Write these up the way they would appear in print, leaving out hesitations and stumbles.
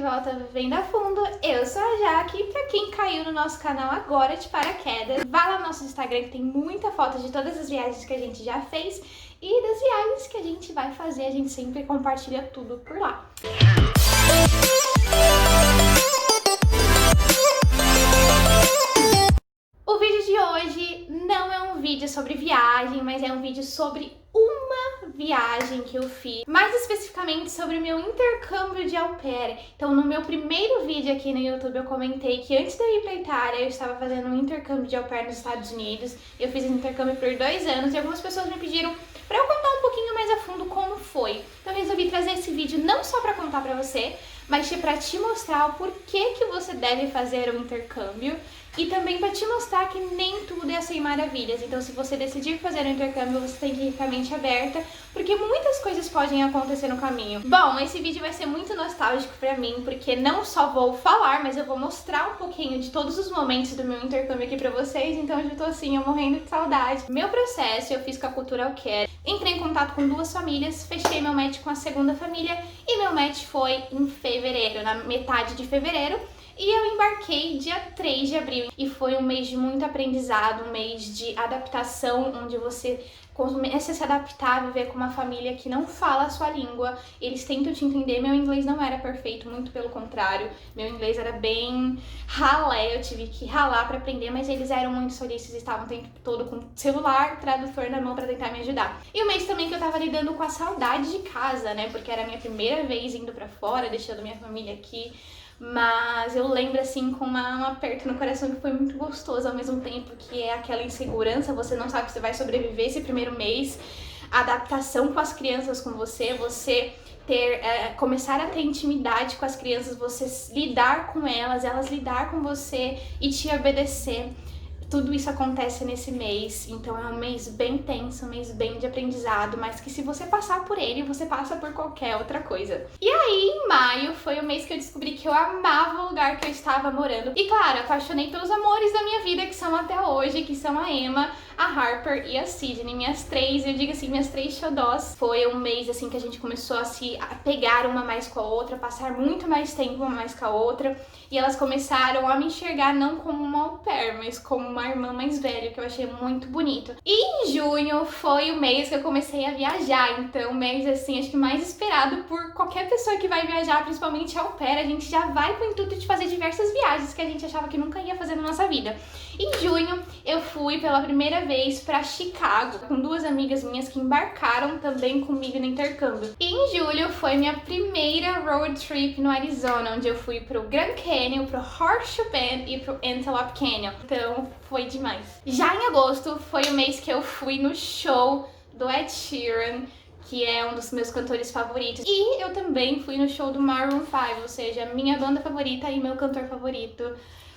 volta ao Vivendo a Fundo. Eu sou a Jaque e pra quem caiu no nosso canal agora de paraquedas, vá lá no nosso Instagram que tem muita foto de todas as viagens que a gente já fez e das viagens que a gente vai fazer, a gente sempre compartilha tudo por lá. O vídeo de hoje não é um vídeo sobre viagem, mas é um vídeo sobre uma viagem que eu fiz, mais especificamente sobre o meu intercâmbio de au pair. Então, no meu primeiro vídeo aqui no YouTube, eu comentei que antes de eu ir pra Itália, eu estava fazendo um intercâmbio de au pair nos Estados Unidos. Eu fiz esse intercâmbio por 2 anos e algumas pessoas me pediram pra eu contar um pouquinho mais a fundo como foi. Então, eu resolvi trazer esse vídeo não só pra contar pra você, mas pra te mostrar o porquê que você deve fazer o intercâmbio e também para te mostrar que nem tudo é sem maravilhas. Então, se você decidir fazer um intercâmbio, você tem que ir com a mente aberta, porque muitas coisas podem acontecer no caminho. Bom, esse vídeo vai ser muito nostálgico pra mim, porque não só vou falar, mas eu vou mostrar um pouquinho de todos os momentos do meu intercâmbio aqui pra vocês. Então, eu já tô assim, eu morrendo de saudade. Meu processo, eu fiz com a Cultura Au Pair. Entrei em contato com 2 famílias, fechei meu match com a segunda família e meu match foi em fevereiro, na metade de fevereiro. E eu embarquei dia 3 de abril e foi um mês de muito aprendizado, um mês de adaptação, onde você começa a se adaptar a viver com uma família que não fala a sua língua. Eles tentam te entender. Meu inglês não era perfeito, muito pelo contrário. Meu inglês era bem ralé, eu tive que ralar pra aprender, mas eles eram muito solícitos e estavam o tempo todo com celular, tradutor na mão pra tentar me ajudar. E o mês também que eu tava lidando com a saudade de casa, né, porque era a minha primeira vez indo pra fora, deixando minha família aqui. Mas eu lembro assim com um aperto no coração que foi muito gostoso ao mesmo tempo, que é aquela insegurança, você não sabe se vai sobreviver esse primeiro mês, a adaptação com as crianças com você ter, começar a ter intimidade com as crianças, você lidar com elas lidar com você e te obedecer. Tudo isso acontece nesse mês, então é um mês bem tenso, um mês bem de aprendizado, mas que se você passar por ele, você passa por qualquer outra coisa. E aí, em maio, foi o mês que eu descobri que eu amava o lugar que eu estava morando. E claro, apaixonei pelos amores da minha vida, que são até hoje, que são a Emma, a Harper e a Sydney, minhas 3, eu digo assim, minhas 3 xodós. Foi um mês assim que a gente começou a se pegar uma mais com a outra, passar muito mais tempo uma mais com a outra, e elas começaram a me enxergar não como uma au pair, mas como uma irmã mais velha, que eu achei muito bonito. E em junho foi o mês que eu comecei a viajar, então o mês assim, acho que mais esperado por qualquer pessoa que vai viajar, principalmente au pair. A gente já vai com o intuito de fazer diversas viagens que a gente achava que nunca ia fazer na nossa vida. Em junho eu fui pela primeira vez pra Chicago, com 2 amigas minhas que embarcaram também comigo no intercâmbio. E em julho foi minha primeira road trip no Arizona, onde eu fui pro Grand Canyon, pro Horseshoe Bend e pro Antelope Canyon. Então foi demais. Já em agosto foi o mês que eu fui no show do Ed Sheeran, que é um dos meus cantores favoritos. E eu também fui no show do Maroon 5, ou seja, minha banda favorita e meu cantor favorito.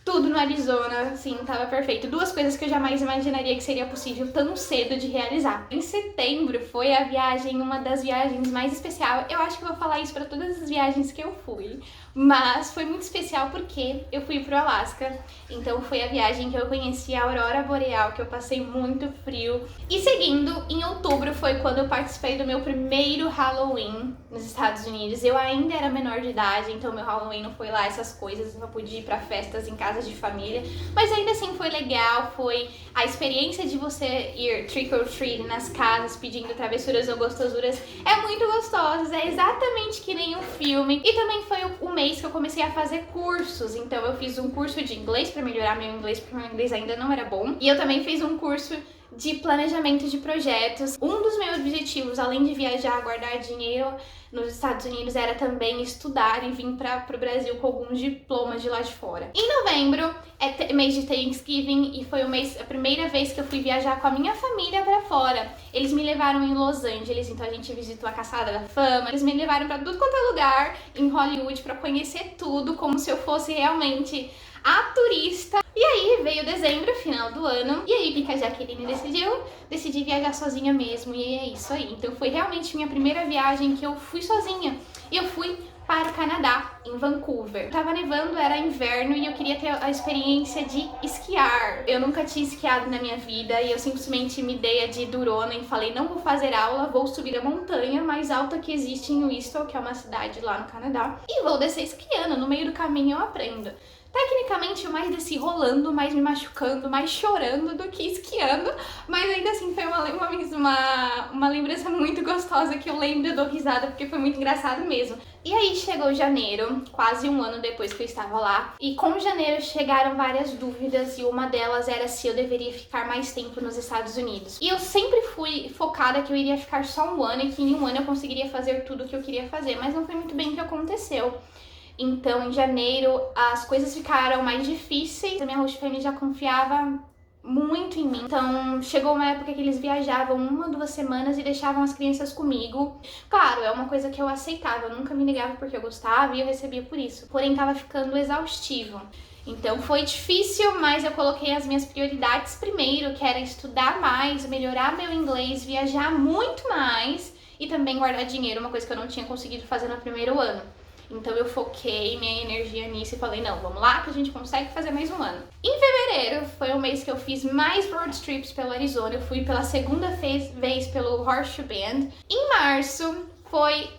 Tudo no Arizona, assim, tava perfeito. 2 coisas que eu jamais imaginaria que seria possível tão cedo de realizar. Em setembro foi a viagem, uma das viagens mais especiais. Eu acho que eu vou falar isso pra todas as viagens que eu fui. Mas foi muito especial porque eu fui pro Alasca. Então foi a viagem que eu conheci a aurora boreal, que eu passei muito frio. E seguindo, em outubro foi quando eu participei do meu primeiro Halloween nos Estados Unidos. Eu ainda era menor de idade, então meu Halloween não foi lá essas coisas, eu não pude ir pra festas em casa de família, mas ainda assim foi legal, foi a experiência de você ir trick or treat nas casas pedindo travessuras ou gostosuras, é muito gostosa, é exatamente que nem um filme. E também foi o mês que eu comecei a fazer cursos, então eu fiz um curso de inglês para melhorar meu inglês, porque meu inglês ainda não era bom, e eu também fiz um curso de planejamento de projetos. Um dos meus objetivos, além de viajar, guardar dinheiro nos Estados Unidos, era também estudar e vir para o Brasil com alguns diplomas de lá de fora. Em novembro é mês de Thanksgiving e foi a primeira vez que eu fui viajar com a minha família para fora. Eles me levaram em Los Angeles, então a gente visitou a Caçada da Fama. Eles me levaram para tudo quanto é lugar em Hollywood para conhecer tudo, como se eu fosse realmente a turista. E aí veio dezembro, final do ano, e aí porque a Jaqueline decidi viajar sozinha mesmo, e é isso aí. Então foi realmente minha primeira viagem que eu fui sozinha. E eu fui para o Canadá em Vancouver. Tava nevando, era inverno e eu queria ter a experiência de esquiar. Eu nunca tinha esquiado na minha vida e eu simplesmente me dei a de durona e falei, não vou fazer aula, vou subir a montanha mais alta que existe em Whistler, que é uma cidade lá no Canadá, e vou descer esquiando. No meio do caminho eu aprendo. Tecnicamente eu mais desci rolando, mais me machucando, mais chorando do que esquiando, mas ainda assim foi uma lembrança muito gostosa que eu lembro e dou risada porque foi muito engraçado mesmo. E aí chegou janeiro, quase um ano depois que eu estava lá, e com janeiro chegaram várias dúvidas e uma delas era se eu deveria ficar mais tempo nos Estados Unidos. E eu sempre fui focada que eu iria ficar só um ano e que em um ano eu conseguiria fazer tudo o que eu queria fazer, mas não foi muito bem o que aconteceu. Então, em janeiro, as coisas ficaram mais difíceis. A minha host family já confiava muito em mim. Então, chegou uma época que eles viajavam 1 ou 2 semanas e deixavam as crianças comigo. Claro, é uma coisa que eu aceitava. Eu nunca me negava porque eu gostava e eu recebia por isso. Porém, tava ficando exaustivo. Então, foi difícil, mas eu coloquei as minhas prioridades primeiro, que era estudar mais, melhorar meu inglês, viajar muito mais e também guardar dinheiro, uma coisa que eu não tinha conseguido fazer no primeiro ano. Então eu foquei minha energia nisso e falei, não, vamos lá que a gente consegue fazer mais um ano. Em fevereiro foi o mês que eu fiz mais road trips pelo Arizona. Eu fui pela segunda vez pelo Horseshoe Bend. Em março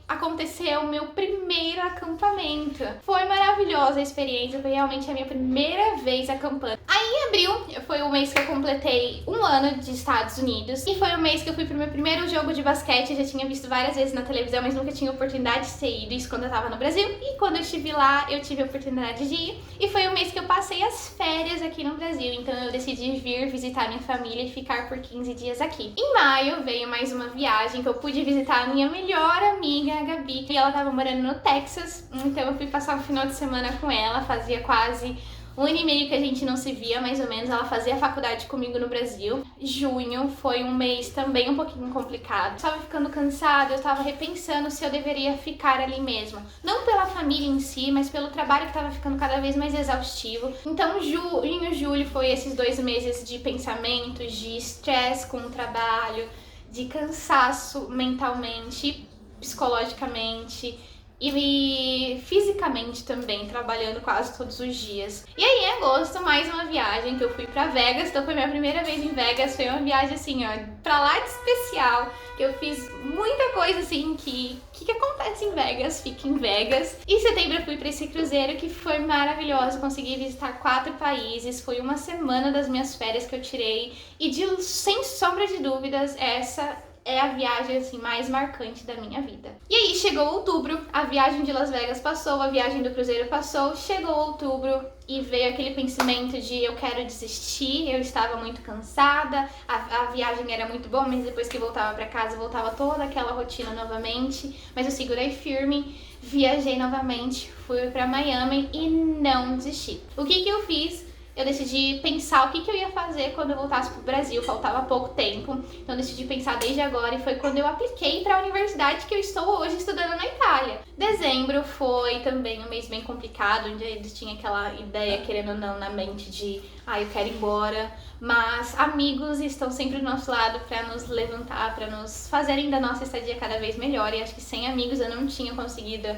aconteceu o meu primeiro acampamento. Foi maravilhosa a experiência, foi realmente a minha primeira vez acampando. Aí em abril foi o mês que eu completei 1 ano de Estados Unidos e foi o mês que eu fui pro meu primeiro jogo de basquete. Eu já tinha visto várias vezes na televisão, mas nunca tinha oportunidade de ter ido, isso quando eu tava no Brasil. E quando eu estive lá, eu tive a oportunidade de ir. E foi o mês que eu passei as férias aqui no Brasil, então eu decidi vir visitar minha família e ficar por 15 dias aqui. Em maio veio mais uma viagem que eu pude visitar a minha melhor amiga, a Gabi, e ela tava morando no Texas, então eu fui passar um final de semana com ela. Fazia quase 1 ano e meio que a gente não se via, mais ou menos. Ela fazia faculdade comigo no Brasil. Junho foi um mês também um pouquinho complicado. Eu tava ficando cansada, eu tava repensando se eu deveria ficar ali mesmo. Não pela família em si, mas pelo trabalho que tava ficando cada vez mais exaustivo. Então junho, julho foi esses 2 meses de pensamentos, de estresse com o trabalho, de cansaço mentalmente, psicologicamente e fisicamente também, trabalhando quase todos os dias. E aí em agosto, mais uma viagem que eu fui pra Vegas. Então foi minha primeira vez em Vegas, foi uma viagem assim, ó, pra lá de especial, que eu fiz muita coisa assim que acontece em Vegas, fica em Vegas. Em setembro eu fui pra esse cruzeiro que foi maravilhoso, consegui visitar 4 países, foi 1 semana das minhas férias que eu tirei e sem sombra de dúvidas, essa é a viagem assim mais marcante da minha vida. E aí chegou outubro, a viagem de Las Vegas passou, a viagem do cruzeiro passou, chegou outubro e veio aquele pensamento de eu quero desistir. Eu estava muito cansada, a viagem era muito boa, mas depois que voltava pra casa, voltava toda aquela rotina novamente, mas eu segurei firme, viajei novamente, fui pra Miami e não desisti. O que eu fiz? Eu decidi pensar o que eu ia fazer quando eu voltasse pro Brasil, faltava pouco tempo, então eu decidi pensar desde agora e foi quando eu apliquei para a universidade que eu estou hoje estudando na Itália. Dezembro foi também um mês bem complicado, onde eles tinham aquela ideia, querendo ou não, na mente de eu quero ir embora, mas amigos estão sempre do nosso lado para nos levantar, para nos fazerem da nossa estadia cada vez melhor, e acho que sem amigos eu não tinha conseguido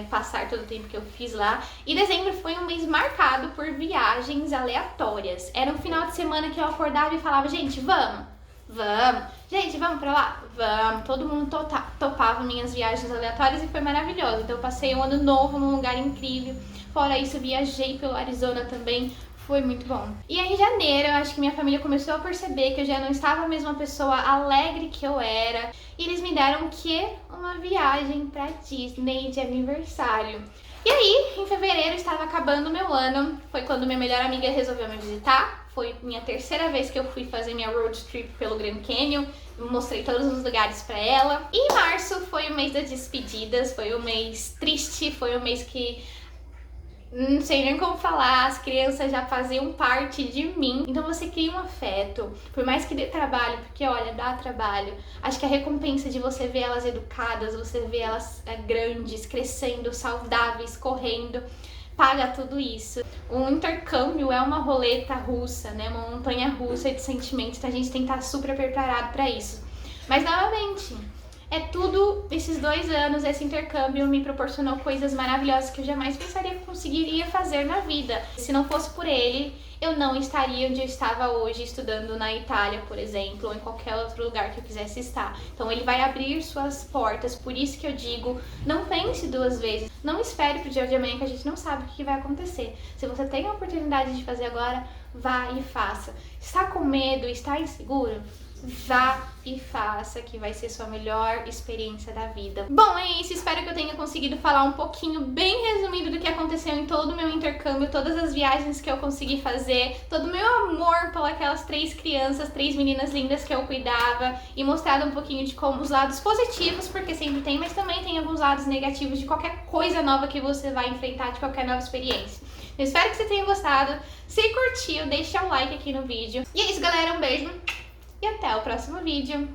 passar todo o tempo que eu fiz lá. E dezembro foi um mês marcado por viagens aleatórias. Era um final de semana que eu acordava e falava, gente, vamos, gente, vamos pra lá, vamos. Todo mundo topava minhas viagens aleatórias e foi maravilhoso. Então eu passei um ano novo num lugar incrível. Fora isso, viajei pelo Arizona também. Foi muito bom. E aí em janeiro, eu acho que minha família começou a perceber que eu já não estava a mesma pessoa alegre que eu era. E eles me deram o quê? Uma viagem pra Disney de aniversário. E aí, em fevereiro, estava acabando o meu ano. Foi quando minha melhor amiga resolveu me visitar. Foi minha 3ª vez que eu fui fazer minha road trip pelo Grand Canyon. Mostrei todos os lugares pra ela. E em março foi o mês das despedidas. Foi um mês triste. Foi um mês que não sei nem como falar, as crianças já faziam parte de mim. Então você cria um afeto, por mais que dê trabalho, porque olha, dá trabalho. Acho que a recompensa de você ver elas educadas, você ver elas grandes, crescendo, saudáveis, correndo, paga tudo isso. O intercâmbio é uma roleta russa, né? Uma montanha russa de sentimentos, então a gente tem que estar super preparado para isso. Mas novamente, É tudo, esses 2 anos, esse intercâmbio me proporcionou coisas maravilhosas que eu jamais pensaria que conseguiria fazer na vida. Se não fosse por ele, eu não estaria onde eu estava hoje, estudando na Itália, por exemplo, ou em qualquer outro lugar que eu quisesse estar. Então ele vai abrir suas portas, por isso que eu digo, não pense 2 vezes. Não espere pro dia de amanhã, que a gente não sabe o que vai acontecer. Se você tem a oportunidade de fazer agora, vá e faça. Está com medo, está inseguro? Vá e faça, que vai ser sua melhor experiência da vida. Bom, é isso. Espero que eu tenha conseguido falar um pouquinho, bem resumido, do que aconteceu em todo o meu intercâmbio, todas as viagens que eu consegui fazer, todo o meu amor pelas 3 crianças, 3 meninas lindas que eu cuidava, e mostrado um pouquinho de como os lados positivos, porque sempre tem, mas também tem alguns lados negativos de qualquer coisa nova que você vai enfrentar, de qualquer nova experiência. Eu espero que você tenha gostado. Se curtiu, deixa um like aqui no vídeo. E é isso, galera. Um beijo. E até o próximo vídeo.